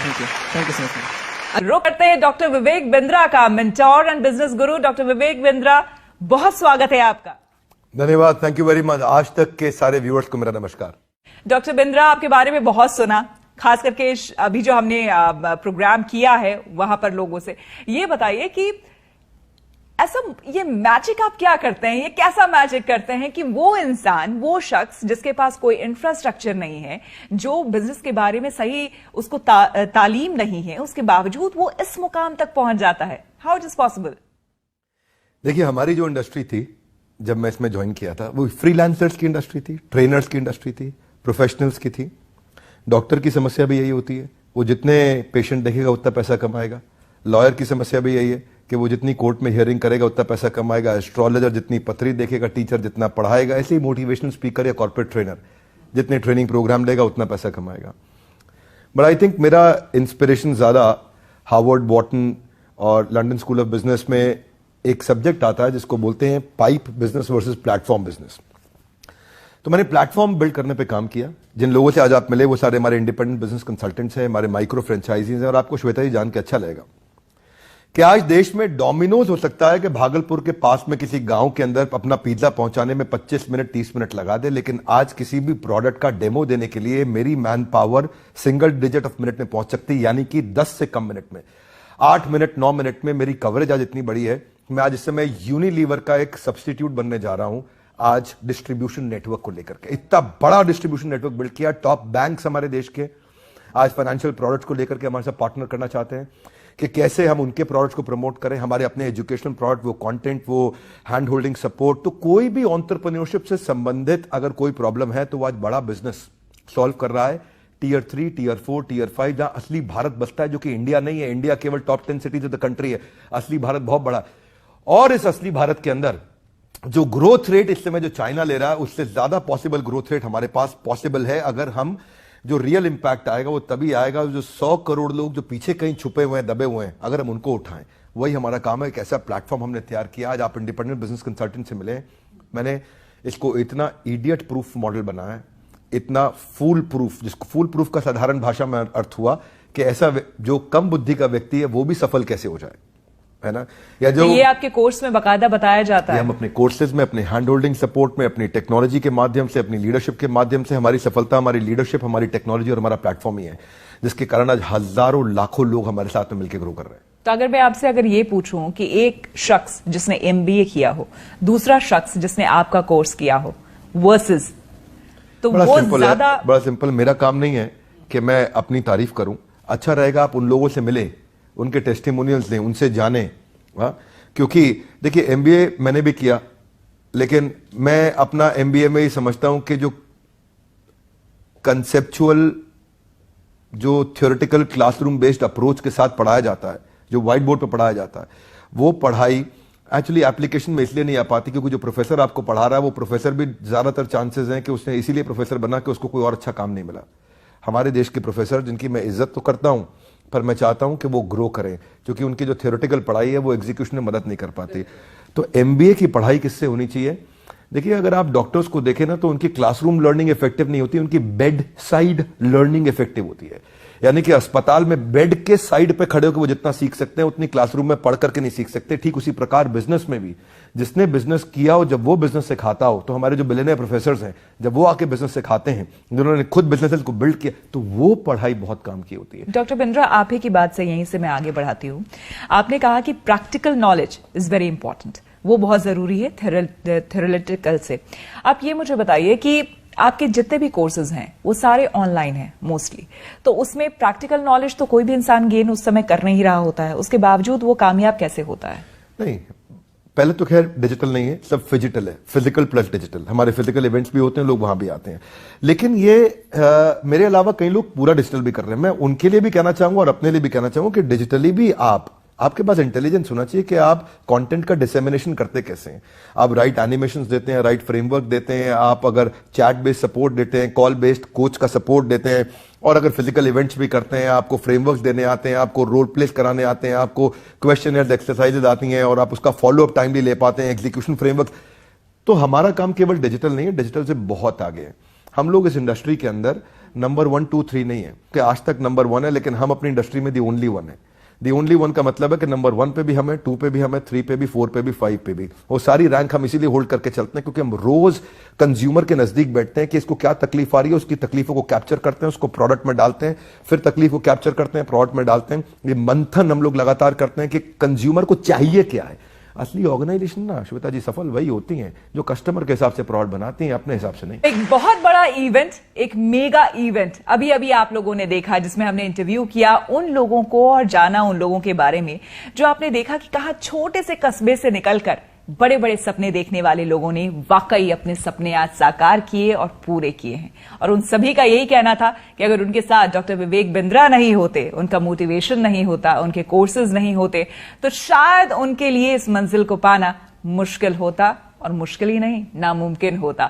Thank you so much. रुक करते हैं डॉक्टर विवेक बिंद्रा का, mentor and business Guru doctor Vivek Bindra, बहुत स्वागत है आपका। धन्यवाद, थैंक यू वेरी मच। आज तक के सारे व्यूअर्स को मेरा नमस्कार। डॉक्टर बिंद्रा, आपके बारे में बहुत सुना, खास करके अभी जो हमने प्रोग्राम किया है वहां पर लोगों से। ये बताइए कि ऐसा ये मैजिक आप क्या करते हैं, ये कैसा मैजिक करते हैं कि वो इंसान, वो शख्स जिसके पास कोई इंफ्रास्ट्रक्चर नहीं है, जो बिजनेस के बारे में सही उसको तालीम नहीं है, उसके बावजूद वो इस मुकाम तक पहुंच जाता है? How it is possible? देखिए, हमारी जो इंडस्ट्री थी जब मैं इसमें ज्वाइन किया था, वो फ्रीलांसर्स की इंडस्ट्री थी, ट्रेनर्स की इंडस्ट्री थी, प्रोफेशनल्स की थी। डॉक्टर की समस्या भी यही होती है, वो जितने पेशेंट देखेगा उतना पैसा कमाएगा। लॉयर की समस्या भी यही है कि वो जितनी कोर्ट में हियरिंग करेगा उतना पैसा कमाएगा। एस्ट्रोलॉजर जितनी पत्री देखेगा, टीचर जितना पढ़ाएगा, ऐसे ही मोटिवेशनल स्पीकर या कॉर्पोरेट ट्रेनर जितने ट्रेनिंग प्रोग्राम लेगा उतना पैसा कमाएगा। बट आई थिंक मेरा इंस्पिरेशन ज्यादा हार्वर्ड, वॉटन और लंदन स्कूल ऑफ बिजनेस में एक सब्जेक्ट आता है जिसको बोलते हैं pipe business versus platform business. तो मैंने प्लेटफॉर्म बिल्ड करने पे काम किया। जिन लोगों से आज आप मिले वो सारे हमारे इंडिपेंडेंट बिजनेस कंसल्टेंट्स हैं, हमारे माइक्रो फ्रेंचाइजीज हैं। और आपको श्वेता जी जान के अच्छा लगेगा कि आज देश में डोमिनोज हो सकता है कि भागलपुर के पास में किसी गांव के अंदर अपना पिज्जा पहुंचाने में 25 मिनट 30 मिनट लगा दे, लेकिन आज किसी भी प्रोडक्ट का डेमो देने के लिए मेरी man power single digit of minute में पहुंच सकती है, यानी कि 10 से कम मिनट में, 8 मिनट 9 मिनट में मेरी कवरेज आज इतनी बड़ी है। मैं आज इस समय यूनिलीवर का एक सब्स्टिट्यूट बनने जा रहा हूं आज डिस्ट्रीब्यूशन नेटवर्क को लेकर के। इतना बड़ा डिस्ट्रीब्यूशन नेटवर्क बिल्ड किया। टॉप बैंक्स हमारे देश के आज फाइनेंशियल प्रोडक्ट्स को लेकर के हमारे साथ पार्टनर करना चाहते हैं कि कैसे हम उनके प्रोडक्ट्स को प्रमोट करें, हमारे अपने एजुकेशनल प्रोडक्ट, वो कंटेंट, वो हैंड होल्डिंग सपोर्ट। तो कोई भी एंटरप्रेन्योरशिप से संबंधित अगर कोई प्रॉब्लम है तो वो आज बड़ा बिजनेस सॉल्व कर रहा है। टियर 3, टियर 4, टियर 5, जहां असली भारत बसता है, जो कि इंडिया नहीं है। इंडिया केवल top 10 cities of the country है, असली भारत बहुत बड़ा। और इस असली भारत के अंदर जो ग्रोथ रेट इस समय जो चाइना ले रहा है, उससे ज्यादा पॉसिबल ग्रोथ रेट हमारे पास पॉसिबल है। अगर हम जो रियल इंपैक्ट आएगा वो तभी आएगा जो 100 करोड़ लोग जो पीछे कहीं छुपे हुए हैं, दबे हुए हैं, अगर हम उनको उठाएं। वही हमारा काम है। एक ऐसा प्लेटफॉर्म हमने तैयार किया। आज आप इंडिपेंडेंट बिजनेस कंसल्टेंट से मिले, मैंने इसको इतना इडियट प्रूफ मॉडल बनाया है, इतना फूल प्रूफ, जिसको फूल प्रूफ का साधारण भाषा में अर्थ हुआ कि ऐसा जो कम बुद्धि का व्यक्ति है वो भी सफल कैसे हो जाए, है ना। या जो ये आपके कोर्स में बाकायदा बताया जाता है। हम अपने कोर्सेज में, अपने हैंड होल्डिंग सपोर्ट में, अपनी टेक्नोलॉजी के माध्यम से, अपनी लीडरशिप के माध्यम से, हमारी सफलता, हमारी लीडरशिप, हमारी टेक्नोलॉजी और हमारा प्लेटफॉर्म ही है जिसके कारण आज हजारों लाखों लोग हमारे साथ में मिलकर ग्रो कर रहे हैं। तो अगर मैं आपसे अगर ये पूछूं कि एक शख्स जिसने MBA किया हो, दूसरा शख्स जिसने आपका कोर्स किया हो, वर्सेस, तो वो ज्यादा बड़ा सिंपल। मेरा काम नहीं है कि मैं अपनी तारीफ करूं, अच्छा रहेगा आप उन लोगों से मिले, उनके टेस्टिमोनियल्स दें, उनसे जाने। क्योंकि देखिए, MBA मैंने भी किया, लेकिन मैं अपना MBA में ही समझता हूं कि जो कंसेप्चुअल, जो थ्योरेटिकल क्लासरूम बेस्ड अप्रोच के साथ पढ़ाया जाता है, जो व्हाइट बोर्ड पर पढ़ाया जाता है, वो पढ़ाई एक्चुअली एप्लीकेशन में इसलिए नहीं आ पाती क्योंकि जो प्रोफेसर आपको पढ़ा रहा है वो प्रोफेसर भी ज्यादातर चांसेस हैं कि उसने इसीलिए प्रोफेसर बना कि उसको कोई और अच्छा काम नहीं मिला। हमारे देश के प्रोफेसर, जिनकी मैं इज्जत तो करता हूं, पर मैं चाहता हूं कि वो ग्रो करें, क्योंकि उनकी जो थ्योरेटिकल पढ़ाई है वो एग्जीक्यूशन में मदद नहीं कर पाती। तो MBA की पढ़ाई किससे होनी चाहिए? देखिए, अगर आप डॉक्टर्स को देखें ना, तो उनकी क्लासरूम लर्निंग इफेक्टिव नहीं होती, उनकी बेड साइड लर्निंग इफेक्टिव होती है। यानी कि अस्पताल में बेड के साइड पे खड़े होकर वो जितना सीख सकते हैं उतनी क्लासरूम में पढ़ करके नहीं सीख सकते। ठीक उसी प्रकार बिजनेस में भी, जिसने बिजनेस किया हो, जब वो बिजनेस सिखाता हो, तो हमारे जो बिलियनियर प्रोफेसर्स हैं, जब वो आके बिजनेस सिखाते हैं, जिन्होंने खुद बिजनेस को बिल्ड किया, तो वो पढ़ाई बहुत काम की होती है। डॉक्टर बिंद्रा, आप ही की बात से यहीं से मैं आगे बढ़ाती हूँ। आपने कहा कि practical knowledge is very important, वो बहुत जरूरी है थ्योरेटिकल से। आप ये मुझे बताइए कि आपके जितने भी कोर्सेज हैं वो सारे ऑनलाइन हैं मोस्टली, तो उसमें प्रैक्टिकल नॉलेज तो कोई भी इंसान गेन उस समय कर नहीं रहा होता है, उसके बावजूद वो कामयाब कैसे होता है? नहीं, पहले तो खैर डिजिटल नहीं है, सब फिजिटल है, फिजिकल प्लस डिजिटल। हमारे फिजिकल इवेंट्स भी होते हैं, लोग वहां भी आते हैं, लेकिन ये मेरे अलावा कई लोग पूरा डिजिटल भी कर रहे हैं। मैं उनके लिए भी कहना चाहूंगा और अपने लिए भी कहना चाहूंगा कि डिजिटली भी आपके पास इंटेलिजेंस होना चाहिए कि आप कंटेंट का डिसेमिनेशन करते कैसे हैं। आप राइट एनिमेशंस देते हैं, राइट फ्रेमवर्क देते हैं, आप अगर चैट बेस्ड सपोर्ट देते हैं, कॉल बेस्ड कोच का सपोर्ट देते हैं, और अगर फिजिकल इवेंट्स भी करते हैं, आपको फ्रेमवर्क्स देने आते हैं, आपको रोल प्लेस कराने आते हैं, आपको क्वेश्चनर्स, एक्सरसाइजेज आती हैं, और आप उसका फॉलोअप टाइमली ले पाते हैं, एग्जीक्यूशन फ्रेमवर्क, तो हमारा काम केवल डिजिटल नहीं है, डिजिटल से बहुत आगे है। हम लोग इस इंडस्ट्री के अंदर नंबर 1, 2, 3 नहीं है कि आज तक नंबर 1 है, लेकिन हम अपनी इंडस्ट्री में दी ओनली 1 है। दी ओनली 1 का मतलब है कि नंबर 1 पे भी हमें, 2 पे भी हमें, 3 पे भी, 4 पे भी, 5 पे भी। वो सारी रैंक हम इसीलिए होल्ड करके चलते हैं क्योंकि हम रोज कंज्यूमर के नजदीक बैठते हैं कि इसको क्या तकलीफ आ रही है, उसकी तकलीफों को कैप्चर करते हैं, उसको प्रोडक्ट में डालते हैं, फिर तकलीफ को कैप्चर करते हैं, प्रोडक्ट में डालते हैं। ये मंथन हम लोग लगातार करते हैं कि कंज्यूमर को चाहिए क्या है। असली ऑर्गेनाइजेशन ना श्वेता जी सफल वही होती हैं जो कस्टमर के हिसाब से प्रोडक्ट बनाती हैं, अपने हिसाब से नहीं। एक बहुत बड़ा इवेंट, एक मेगा इवेंट अभी अभी आप लोगों ने देखा, जिसमें हमने इंटरव्यू किया उन लोगों को और जाना उन लोगों के बारे में जो आपने देखा कि कहां छोटे से कस्बे से निकलकर बड़े बड़े सपने देखने वाले लोगों ने वाकई अपने सपने आज साकार किए और पूरे किए हैं। और उन सभी का यही कहना था कि अगर उनके साथ डॉक्टर विवेक बिंद्रा नहीं होते, उनका मोटिवेशन नहीं होता, उनके कोर्सेज नहीं होते, तो शायद उनके लिए इस मंजिल को पाना मुश्किल होता, और मुश्किल ही नहीं, नामुमकिन होता।